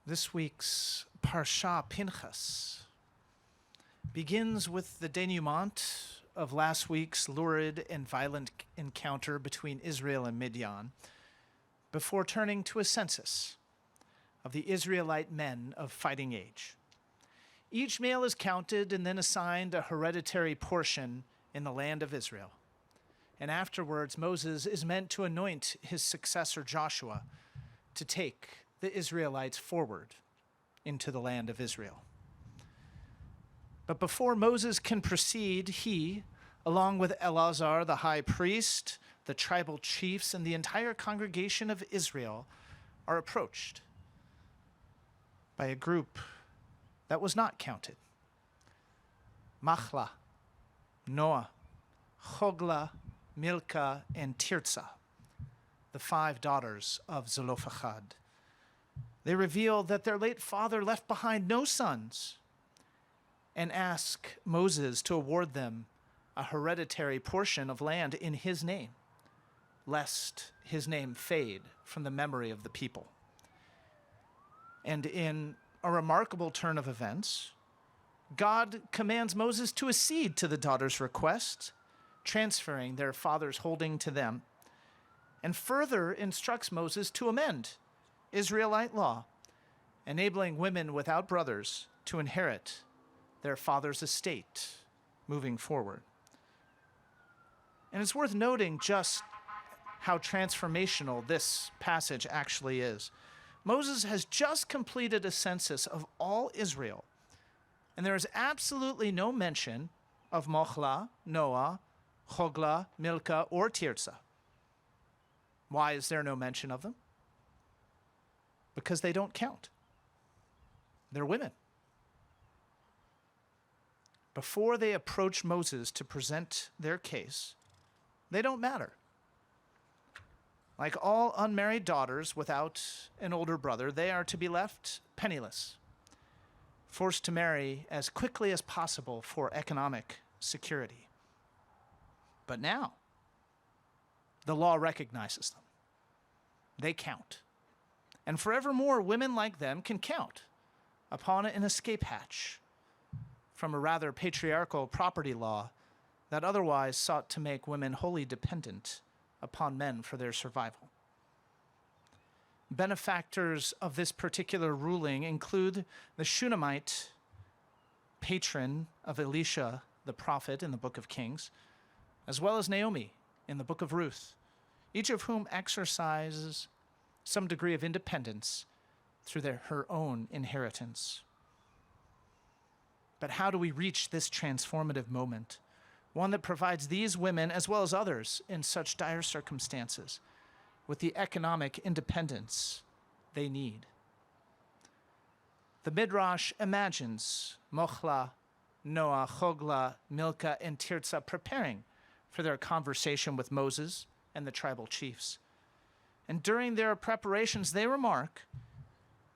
This week's Parashat Pinchas begins with the denouement of last week's lurid and violent encounter between Israel and Midian, before turning to a census of the Israelite men of fighting age. Each male is counted and then assigned a hereditary portion in the land of Israel. And afterwards, Moses is meant to anoint his successor Joshua to take the Israelites forward into the land of Israel. But before Moses can proceed, he, along with Eleazar the high priest, the tribal chiefs, and the entire congregation of Israel, are approached by a group that was not counted. Machlah, Noah, Hoglah, Milcah, and Tirzah, the 5 daughters of Tzelophechad. They reveal that their late father left behind no sons and ask Moses to award them a hereditary portion of land in his name, lest his name fade from the memory of the people. And in a remarkable turn of events, God commands Moses to accede to the daughters' request, transferring their father's holding to them, and further instructs Moses to amend Israelite law, enabling women without brothers to inherit their father's estate moving forward. And it's worth noting just how transformational this passage actually is. Moses has just completed a census of all Israel, and there is absolutely no mention of Machlah, Noah, Hoglah, Milcah, or Tirzah. Why is there no mention of them? Because they don't count. They're women. Before they approach Moses to present their case, they don't matter. Like all unmarried daughters without an older brother, they are to be left penniless, forced to marry as quickly as possible for economic security. But now, the law recognizes them. They count. And forevermore, women like them can count upon an escape hatch from a rather patriarchal property law that otherwise sought to make women wholly dependent upon men for their survival. Benefactors of this particular ruling include the Shunammite, patron of Elisha the prophet in the book of Kings, as well as Naomi in the book of Ruth, each of whom exercises some degree of independence through her own inheritance. But how do we reach this transformative moment, one that provides these women, as well as others in such dire circumstances, with the economic independence they need? The Midrash imagines Machlah, Noah, Hoglah, Milcah, and Tirzah preparing for their conversation with Moses and the tribal chiefs. And during their preparations, they remark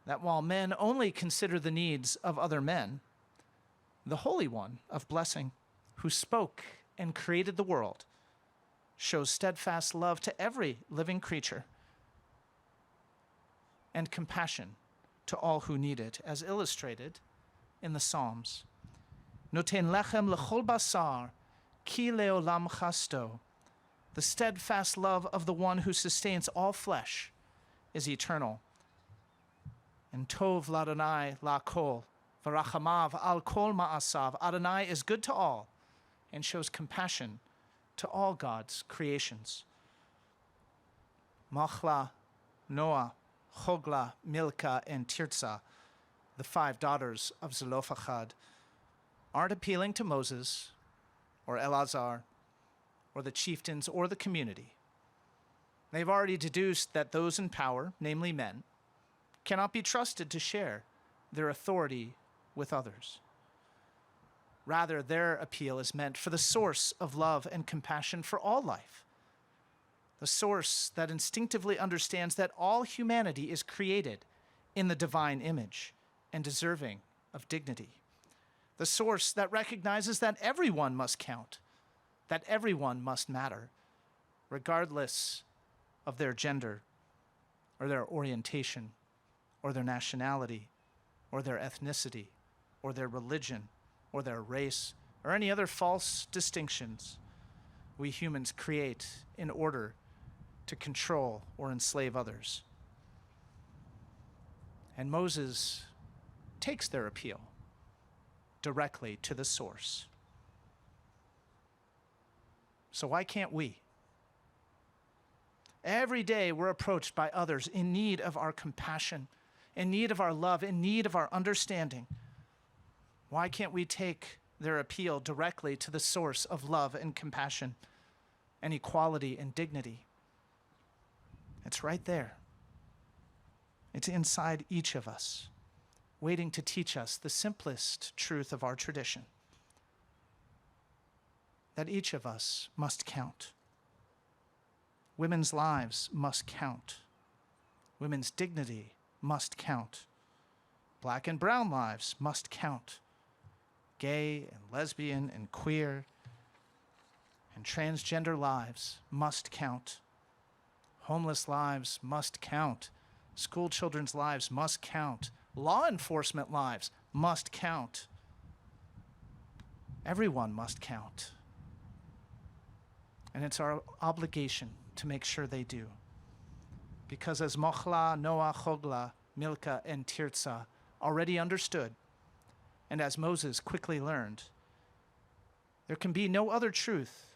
that while men only consider the needs of other men, the Holy One of blessing, who spoke and created the world, shows steadfast love to every living creature and compassion to all who need it, as illustrated in the Psalms. Noten lechem lechol basar, ki leolam chasto. The steadfast love of the one who sustains all flesh is eternal. And tov l'Adonai la'kol, v'rachamav al kol ma'asav. Adonai is good to all and shows compassion to all God's creations. Machlah, Noah, Hoglah, Milcah, and Tirzah, the 5 daughters of Tzelophechad, aren't appealing to Moses or Eleazar or the chieftains or the community. They've already deduced that those in power, namely men, cannot be trusted to share their authority with others. Rather, their appeal is meant for the source of love and compassion for all life, the source that instinctively understands that all humanity is created in the divine image and deserving of dignity, the source that recognizes that everyone must count, that everyone must matter, regardless of their gender or their orientation or their nationality, or their ethnicity, or their religion, or their race, or any other false distinctions we humans create in order to control or enslave others. And Moses takes their appeal directly to the source. So why can't we? Every day we're approached by others in need of our compassion, in need of our love, in need of our understanding. Why can't we take their appeal directly to the source of love and compassion and equality and dignity? It's right there. It's inside each of us, waiting to teach us the simplest truth of our tradition, that each of us must count. Women's lives must count. Women's dignity must count. Black and brown lives must count. Gay and lesbian and queer and transgender lives must count. Homeless lives must count. School children's lives must count. Law enforcement lives must count. Everyone must count. And it's our obligation to make sure they do. Because as Mochla, Noah, Chogla, Milka, and Tirza already understood, and as Moses quickly learned, there can be no other truth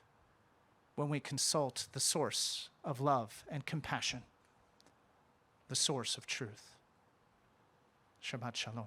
when we consult the source of love and compassion, the source of truth. Shabbat Shalom.